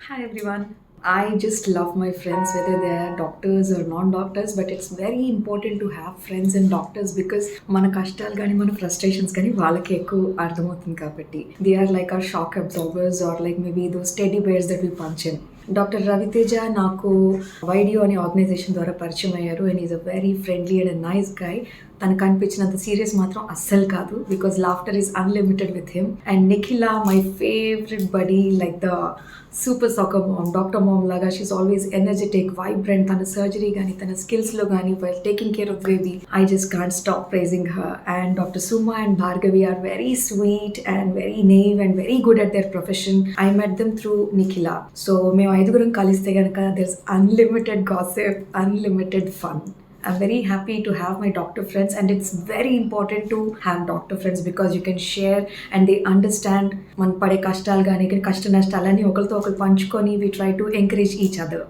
Hi everyone. I just love my friends, whether they are doctors or non-doctors. But it's very important to have friends and doctors because మన కష్టాలు కానీ మన frustrations కానీ వాళ్ళకి ఎక్కువ అర్థమవుతుంది కాబట్టి they are like are shock absorbers are like maybe those teddy bears that we punch. Doctor Raviteja నాకు వైడియో అనే ఆర్గనైజేషన్ ద్వారా పరిచయం అయ్యారు and is a very friendly and nice guy. తనకు కనిపించినంత సీరియస్ మాత్రం అస్సలు కాదు because laughter is unlimited with him. And Nikhila my favourite buddy, like the super soccer mom, doctor mom లాగా షీస్ ఆల్వేస్ ఎనర్జెటిక్, వైబ్రెంట్. తన సర్జరీ కానీ తన స్కిల్స్లో కానీ while taking care of baby I just can't stop praising her. And doctor Suma and Bhargavi are very sweet and very naive and very good at their profession. I met them through Nikhila. So మేము ఐదుగురం కలిస్తే కనుక there's unlimited gossip, unlimited fun. I'm very happy to have my doctor friends, and it's very important to have doctor friends because you can share and they understand మన పడే కష్టాలు కానీ కష్ట నష్టాలని ఒకరితో ఒకరు పంచుకొని we try to encourage each other.